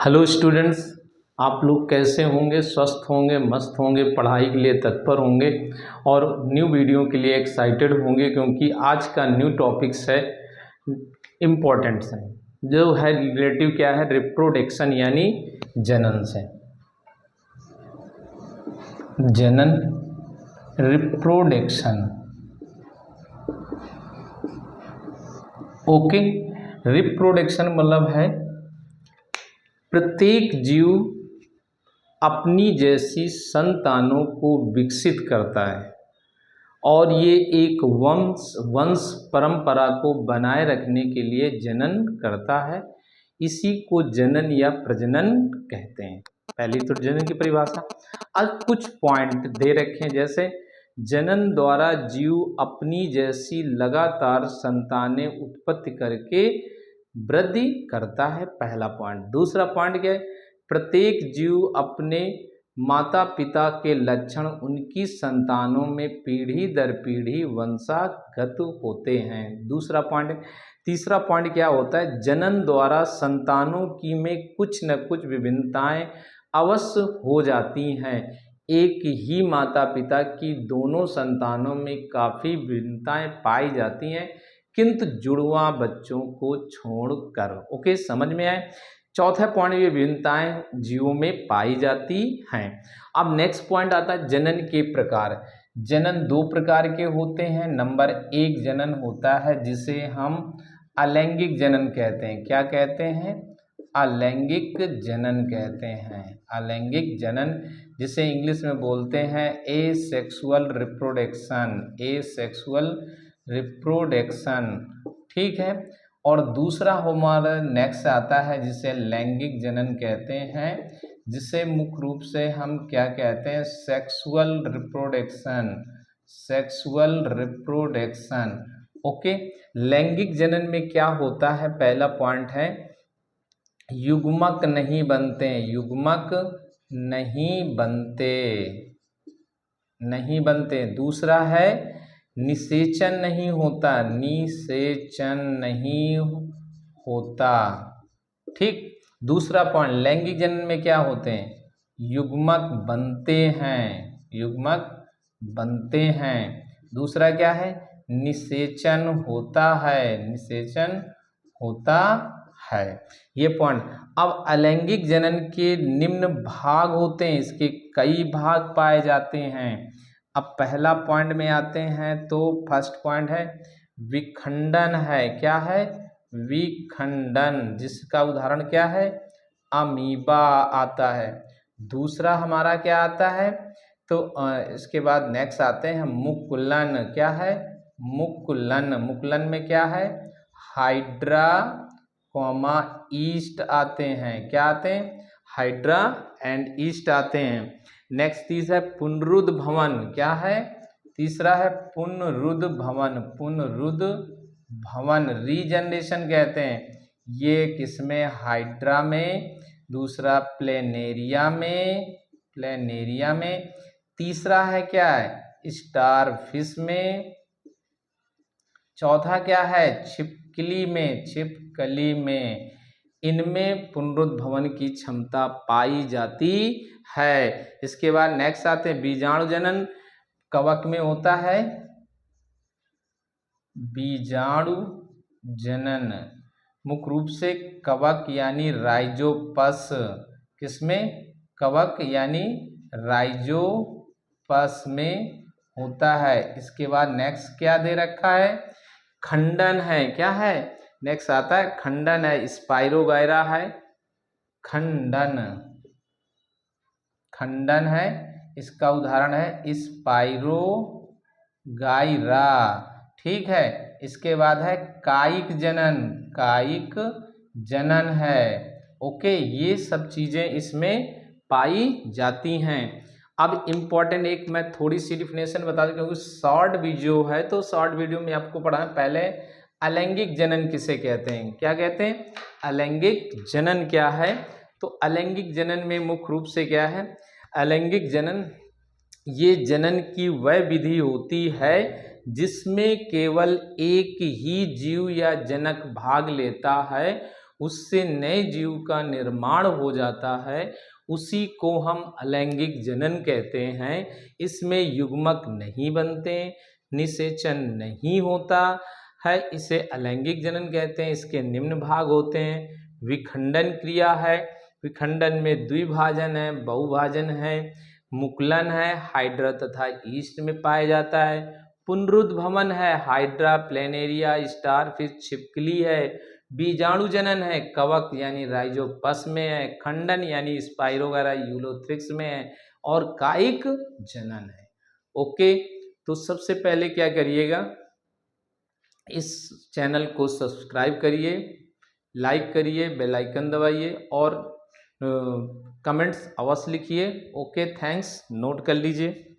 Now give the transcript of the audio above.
Hello students, आप लोग कैसे होंगे? स्वस्थ होंगे, मस्त होंगे, पढ़ाई के लिए तत्पर होंगे और न्यू वीडियो के लिए एक्साइटेड होंगे क्योंकि आज का न्यू टॉपिक्स है इम्पोर्टेंट्स है जो है रिलेटिव क्या है रिप्रोडक्शन यानी जनन से। जनन रिप्रोडक्शन ओके। रिप्रोडक्शन मतलब है प्रत्येक जीव अपनी जैसी संतानों को विकसित करता है और ये एक वंश परंपरा को बनाए रखने के लिए जनन करता है। इसी को जनन या प्रजनन कहते हैं। पहली तो जनन की परिभाषा। अब कुछ पॉइंट दे रखे हैं, जैसे जनन द्वारा जीव अपनी जैसी लगातार संतानें उत्पत्ति करके वृद्धि करता है, पहला पॉइंट। दूसरा पॉइंट क्या है? प्रत्येक जीव अपने माता पिता के लक्षण उनकी संतानों में पीढ़ी दर पीढ़ी वंशागत होते हैं, दूसरा पॉइंट। तीसरा पॉइंट क्या होता है? जनन द्वारा संतानों की में कुछ न कुछ विभिन्नताएं अवश्य हो जाती हैं। एक ही माता पिता की दोनों संतानों में काफ़ी भिन्नताएं पाई जाती हैं, किंतु जुड़वा बच्चों को छोड़कर। ओके, समझ में आए? चौथा पॉइंट, ये भिन्नताएं जीवों में पाई जाती हैं। अब नेक्स्ट पॉइंट आता है जनन के प्रकार। जनन दो प्रकार के होते हैं। नंबर एक जनन होता है जिसे हम अलैंगिक जनन कहते हैं। क्या कहते हैं? अलैंगिक जनन कहते हैं। अलैंगिक जनन जिसे इंग्लिश में बोलते हैं एसेक्सुअल रिप्रोडक्शन। एसेक्सुअल रिप्रोडक्शन, ठीक है। और दूसरा हमारा नेक्स्ट आता है जिसे लैंगिक जनन कहते हैं, जिसे मुख्य रूप से हम क्या कहते हैं? Sexual reproduction. Sexual reproduction, okay. लैंगिक जनन में क्या होता है? पहला पॉइंट है युग्मक नहीं बनते। युग्मक नहीं बनते, नहीं बनते। दूसरा है निषेचन नहीं होता। निषेचन नहीं होता, ठीक। दूसरा पॉइंट, लैंगिक जनन में क्या होते हैं? युग्मक बनते हैं। युग्मक बनते हैं। दूसरा क्या है? निषेचन होता है। निषेचन होता है, ये पॉइंट। अब अलैंगिक जनन के निम्न भाग होते हैं, इसके कई भाग पाए जाते हैं। अब पहला पॉइंट में आते हैं तो फर्स्ट पॉइंट है विखंडन है। क्या है? विखंडन, जिसका उदाहरण क्या है? अमीबा आता है। दूसरा हमारा क्या आता है? तो इसके बाद नेक्स्ट आते हैं मुकुलन। क्या है? मुकुलन। मुकुलन में क्या है? हाइड्रा कॉमा ईस्ट आते हैं। क्या आते हैं? हाइड्रा एंड ईस्ट आते हैं। नेक्स्ट तीसरा है पुनरुद्ध भवन। क्या है? तीसरा है पुनरुद्ध भवन। पुनरुद्ध भवन, रीजनरेशन कहते हैं। ये किसमें? हाइड्रा में। दूसरा प्लेनेरिया में। प्लेनेरिया में। तीसरा है क्या है? स्टारफिश में। चौथा क्या है? छिपकली में। छिपकली में। इनमें पुनरुद्ध भवन की क्षमता पाई जाती है। इसके बाद नेक्स्ट आते हैं बीजाणु जनन। कवक में होता है बीजाणु जनन, मुख्य रूप से कवक यानी राइजोपस। किसमें? कवक यानी राइजोपस में होता है। इसके बाद नेक्स्ट क्या दे रखा है? खंडन है। क्या है? नेक्स्ट आता है खंडन है। स्पाइरोगायरा है खंडन। खंडन है, इसका उदाहरण है स्पाइरोगायरा, ठीक है। इसके बाद है कायिक जनन। कायिक जनन है, ओके। ये सब चीजें इसमें पाई जाती हैं। अब इम्पॉर्टेंट एक मैं थोड़ी सी डिफिनेशन बता दूं क्योंकि शॉर्ट वीडियो है, तो शॉर्ट वीडियो में आपको पढ़ा पहले अलैंगिक जनन किसे कहते हैं। क्या कहते हैं? अलैंगिक जनन क्या है? तो अलैंगिक जनन में मुख्य रूप से क्या है? अलैंगिक जनन ये जनन की वह विधि होती है जिसमें केवल एक ही जीव या जनक भाग लेता है। उससे नए जीव का निर्माण हो जाता है, उसी को हम अलैंगिक जनन कहते हैं। इसमें युग्मक नहीं बनते, निषेचन नहीं होता है, इसे अलैंगिक जनन कहते हैं। इसके निम्न भाग होते हैं। विखंडन क्रिया है, विखंडन में द्विभाजन है, बहुभाजन है, मुकुलन है, हाइड्रा तथा ईस्ट में पाया जाता है। पुनरुद्भवन है, हाइड्रा, प्लेनेरिया, स्टारफिश, छिपकली है। बीजाणु जनन है, कवक यानी राइजोपस में है। खंडन यानी स्पाइरोगैरा यूलोथ्रिक्स में है। और कायिक जनन है। ओके, तो सबसे पहले क्या करिएगा, इस चैनल को सब्सक्राइब करिए, लाइक करिए, बेल आइकन दबाइए और कमेंट्स अवश्य लिखिए। ओके, थैंक्स, नोट कर लीजिए।